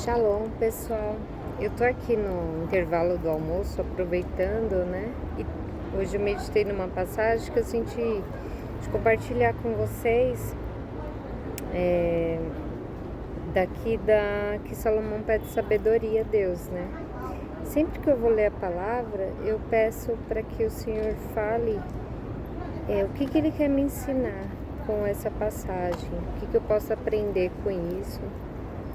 Shalom, pessoal. Eu tô aqui no intervalo do almoço, aproveitando, né? E hoje eu meditei numa passagem que eu senti de compartilhar com vocês, que Salomão pede sabedoria a Deus, né? Sempre que eu vou ler a palavra, eu peço para que o Senhor fale o que Ele quer me ensinar com essa passagem, o que eu posso aprender com isso.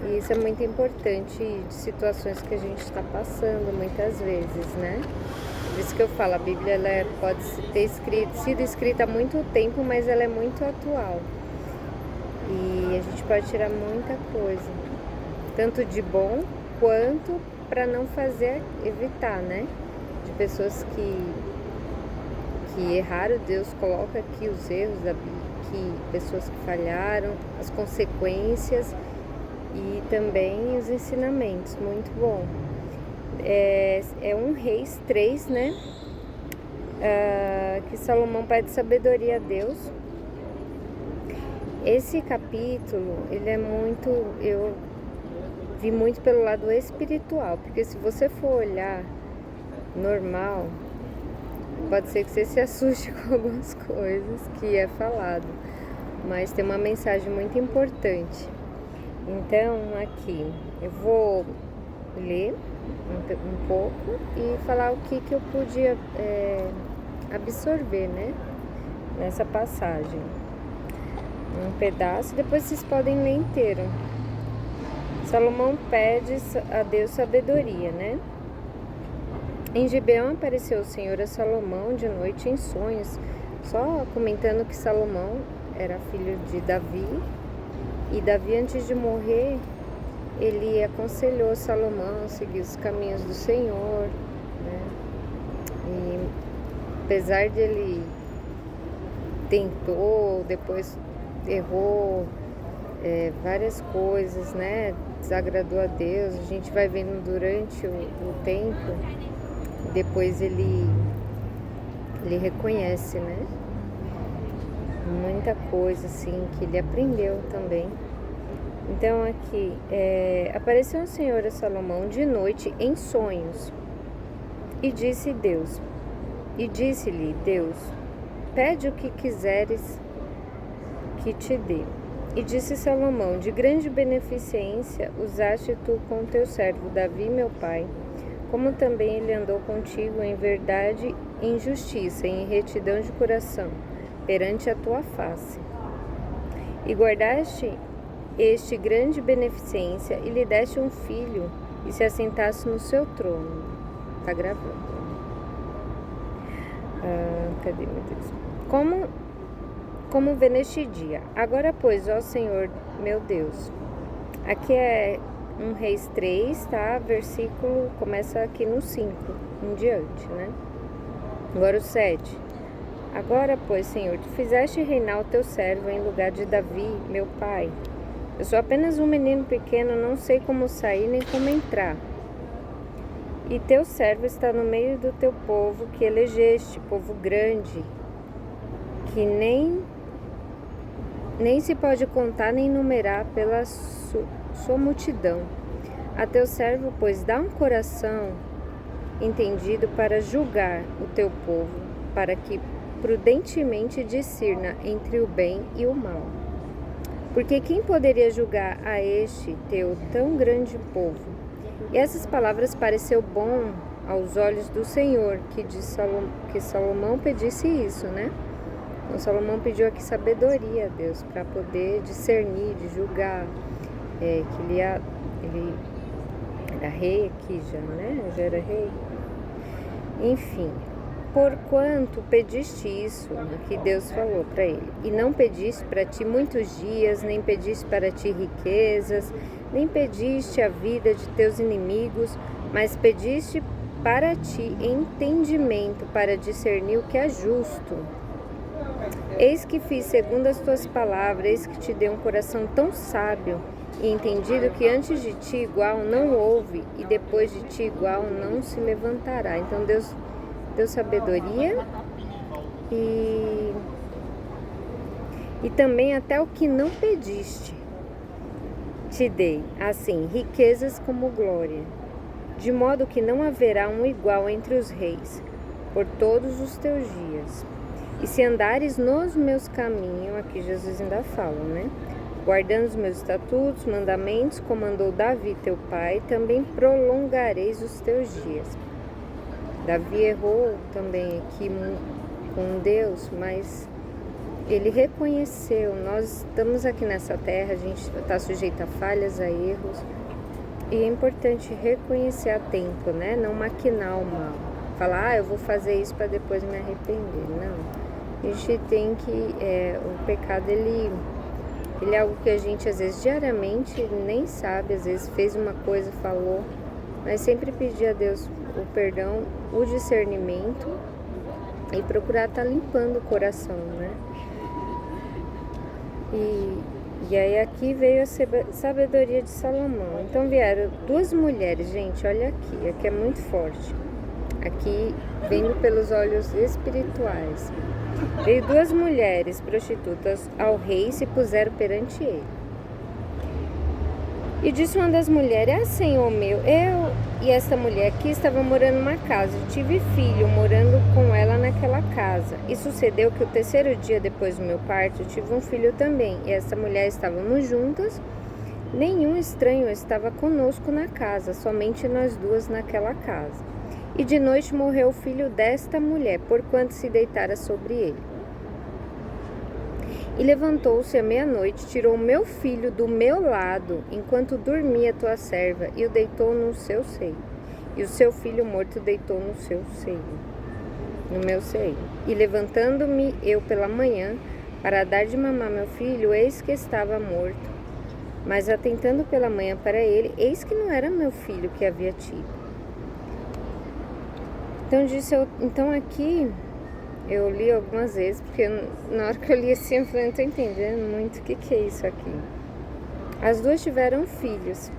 E isso é muito importante de situações que a gente está passando muitas vezes, né? Por isso que eu falo, a Bíblia pode ter sido escrita há muito tempo, mas ela é muito atual. E a gente pode tirar muita coisa, tanto de bom quanto para não evitar, né? De pessoas que erraram, Deus coloca aqui os erros da Bíblia, pessoas que falharam, as consequências e também os ensinamentos, muito bom. É 1 Reis 3, né? Que Salomão pede sabedoria a Deus. Esse capítulo, ele é muito, eu vi muito pelo lado espiritual, porque se você for olhar normal, pode ser que você se assuste com algumas coisas que é falado, mas tem uma mensagem muito importante. Então, aqui, eu vou ler um pouco e falar o que eu podia absorver, né, nessa passagem. Um pedaço, depois vocês podem ler inteiro. Salomão pede a Deus sabedoria, né? Em Gibeão apareceu o Senhor a Salomão de noite em sonhos, só comentando que Salomão era filho de Davi. E Davi, antes de morrer, ele aconselhou Salomão a seguir os caminhos do Senhor, né? E apesar de ele tentou, depois errou várias coisas, né? Desagradou a Deus, a gente vai vendo durante o tempo, depois ele reconhece, né? Muita coisa assim que ele aprendeu também. Então aqui apareceu o Senhor a Salomão de noite em sonhos e disse-lhe Deus, pede o que quiseres que te dê. E disse Salomão, de grande beneficência usaste tu com teu servo Davi meu pai, como também ele andou contigo em verdade, em justiça e em retidão de coração perante a tua face. E guardaste este grande beneficência e lhe deste um filho e se assentasse no seu trono. Tá gravando. Cadê, meu Deus? Como vê neste dia. Agora, pois, ó Senhor, meu Deus. Aqui é 1 Reis 3, tá? Versículo começa aqui no 5, em diante, né? Agora o 7. Agora, pois, Senhor, tu fizeste reinar o teu servo em lugar de Davi, meu pai. Eu sou apenas um menino pequeno, não sei como sair nem como entrar. E teu servo está no meio do teu povo que elegeste, povo grande, que nem se pode contar nem numerar pela sua multidão. A teu servo, pois, dá um coração entendido para julgar o teu povo, para que prudentemente discirna entre o bem e o mal. Porque quem poderia julgar a este teu tão grande povo? E essas palavras pareceu bom aos olhos do Senhor, que Salomão pedisse isso, né? Então Salomão pediu aqui sabedoria a Deus para poder discernir, de julgar, que ele era rei aqui já, né? Já era rei. Enfim. Porquanto pediste isso, que Deus falou para ele, e não pediste para ti muitos dias, nem pediste para ti riquezas, nem pediste a vida de teus inimigos, mas pediste para ti entendimento, para discernir o que é justo. Eis que fiz segundo as tuas palavras, eis que te dei um coração tão sábio e entendido que antes de ti igual não houve, e depois de ti igual não se levantará. Então Deus deu sabedoria e também até o que não pediste te dei, assim, riquezas como glória, de modo que não haverá um igual entre os reis, por todos os teus dias. E se andares nos meus caminhos, aqui Jesus ainda fala, né? Guardando os meus estatutos, mandamentos, como mandou Davi teu pai, também prolongareis os teus dias. Davi errou também aqui com Deus, mas ele reconheceu, nós estamos aqui nessa terra, a gente está sujeito a falhas, a erros, e é importante reconhecer a tempo, né? Não maquinar o mal, falar, eu vou fazer isso para depois me arrepender, não. A gente tem que, o pecado ele é algo que a gente às vezes diariamente nem sabe, às vezes fez uma coisa, falou, mas sempre pedir a Deus o perdão, o discernimento e procurar estar limpando o coração, né? E aí aqui veio a sabedoria de Salomão. Então vieram duas mulheres, gente, olha aqui é muito forte. Aqui vendo pelos olhos espirituais. Veio duas mulheres prostitutas ao rei e se puseram perante ele. E disse uma das mulheres, Senhor meu, eu e esta mulher aqui estavam morando numa casa, tive filho morando com ela naquela casa. E sucedeu que o terceiro dia depois do meu parto, tive um filho também. E essa mulher estávamos juntas, nenhum estranho estava conosco na casa, somente nós duas naquela casa. E de noite morreu o filho desta mulher, porquanto se deitara sobre ele. E levantou-se à meia-noite, tirou o meu filho do meu lado, enquanto dormia tua serva, e o deitou no seu seio. E o seu filho morto deitou no seu seio, no meu seio. E levantando-me eu pela manhã, para dar de mamar meu filho, eis que estava morto. Mas atentando pela manhã para ele, eis que não era meu filho que havia tido. Então aqui eu li algumas vezes, porque na hora que eu li assim, eu falei, não estou entendendo muito o que é isso aqui. As duas tiveram filhos.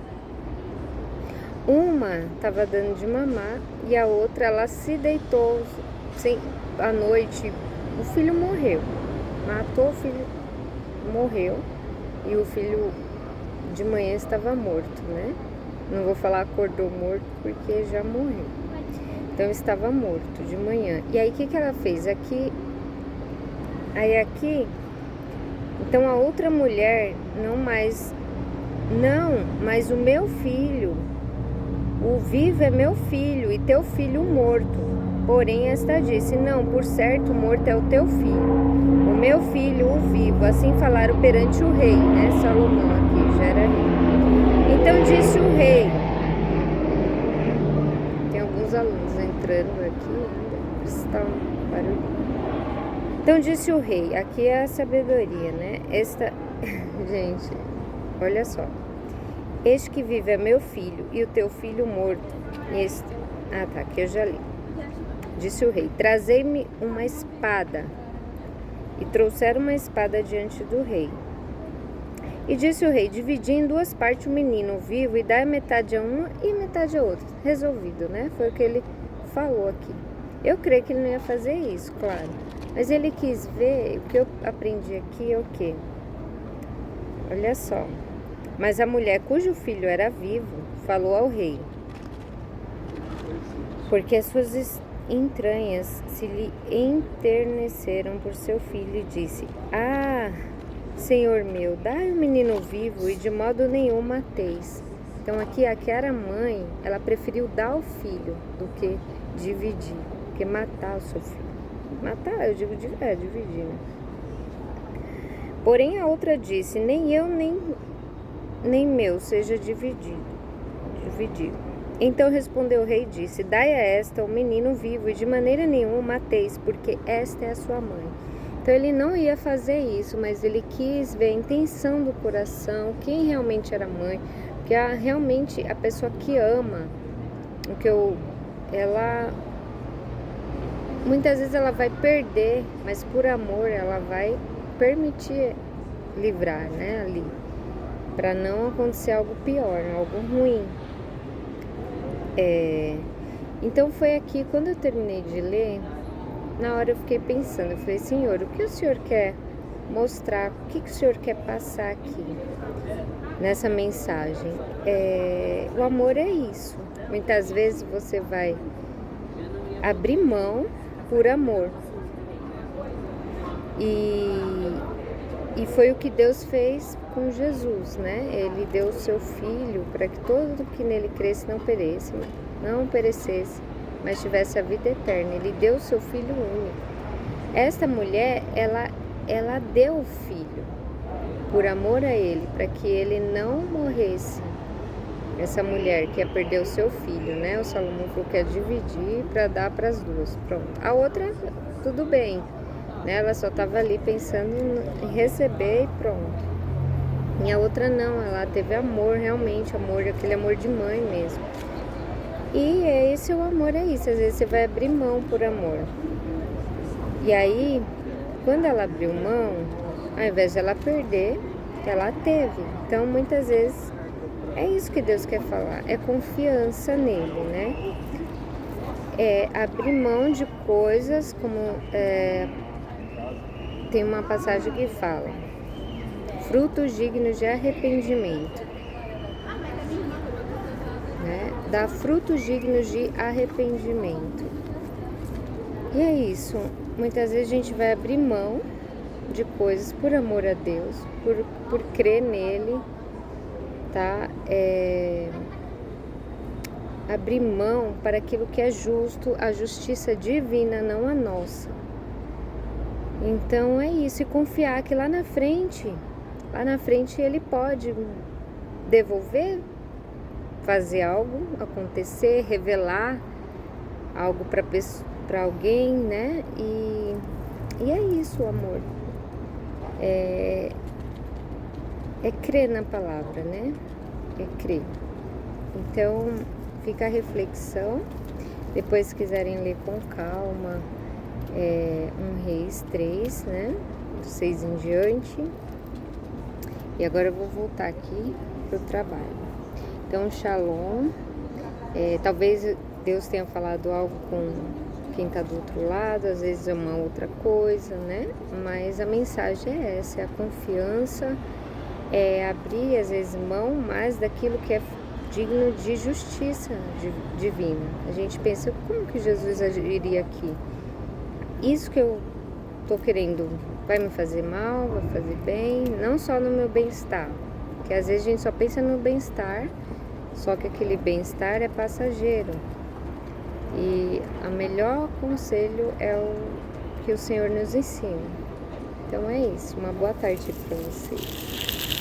Uma estava dando de mamar e a outra, ela se deitou à noite, o filho morreu. Matou o filho, morreu, e o filho de manhã estava morto, né? Não vou falar acordou morto, porque já morreu. Então estava morto de manhã. E aí o que ela fez? Aqui, então a outra mulher, mas o meu filho, o vivo é meu filho e teu filho morto. Porém esta disse, não, por certo, morto é o teu filho, o meu filho, o vivo. Assim falaram perante o rei, né? Salomão aqui já era rei. Então disse o rei, tem alguns alunos entrando aqui, está um barulho. Então disse o rei, aqui é a sabedoria, né? Gente, olha só. Este que vive é meu filho e o teu filho morto. Aqui eu já li. Disse o rei, trazei-me uma espada. E trouxeram uma espada diante do rei. E disse o rei, dividi em duas partes o menino vivo e dai metade a uma e metade a outra. Resolvido, né? Foi o que ele falou aqui. Eu creio que ele não ia fazer isso, claro. Mas ele quis ver, o que eu aprendi aqui é o quê? Olha só. Mas a mulher cujo filho era vivo falou ao rei, porque as suas entranhas se lhe enterneceram por seu filho, e disse, Senhor meu, dai o menino vivo e de modo nenhum mateis. Então aqui era a mãe, ela preferiu dar o filho do que dividir, do que matar o seu filho. Matar, eu digo dividir, né? Porém a outra disse, nem eu nem meu seja dividido. Então respondeu o rei e disse, dai a esta o menino vivo e de maneira nenhuma mateis, porque esta é a sua mãe. Então ele não ia fazer isso, mas ele quis ver a intenção do coração, quem realmente era a mãe, porque realmente a pessoa que ama, muitas vezes ela vai perder, mas por amor ela vai permitir livrar, né, ali, para não acontecer algo pior, algo ruim. Então foi aqui, quando eu terminei de ler, na hora eu fiquei pensando, eu falei, Senhor, o que o Senhor quer mostrar, o que o Senhor quer passar aqui? nessa mensagem. O amor é isso. Muitas vezes você vai abrir mão por amor. E foi o que Deus fez com Jesus, né? Ele deu o seu Filho para que todo que nele cresce não perecesse, mas tivesse a vida eterna. Ele deu o seu Filho único. Esta mulher, ela deu o Filho por amor a ele, para que ele não morresse. Essa mulher que ia perder o seu filho, né? O Salomão falou que ia dividir para dar para as duas. Pronto. A outra, tudo bem, né? Ela só estava ali pensando em receber e pronto. E a outra não, ela teve amor, realmente, amor, aquele amor de mãe mesmo. E esse o amor é isso, às vezes você vai abrir mão por amor. E aí, quando ela abriu mão, ao invés de ela perder, ela teve. Então, muitas vezes, é isso que Deus quer falar, é confiança nele, né? É abrir mão de coisas como... tem uma passagem que fala: frutos dignos de arrependimento, né? Dá frutos dignos de arrependimento. E é isso. Muitas vezes a gente vai abrir mão de coisas por amor a Deus, por crer nele, tá? Abrir mão para aquilo que é justo, a justiça divina, não a nossa. Então é isso, e confiar que lá na frente ele pode devolver, fazer algo acontecer, revelar algo para alguém, né? E é isso, o amor. É crer na palavra, né? É crer. Então, fica a reflexão. Depois, se quiserem ler com calma, 1 Reis 3, né? Do 6 em diante. E agora eu vou voltar aqui pro trabalho. Então, shalom. Talvez Deus tenha falado algo com quem está do outro lado, às vezes é uma outra coisa, né? Mas a mensagem é essa, é a confiança, é abrir às vezes mão mais daquilo que é digno de justiça divina. A gente pensa, como que Jesus agiria aqui? Isso que eu tô querendo vai me fazer mal, vai fazer bem, não só no meu bem-estar, porque às vezes a gente só pensa no bem-estar, só que aquele bem-estar é passageiro. E o melhor conselho é o que o Senhor nos ensina. Então é isso. Uma boa tarde para vocês.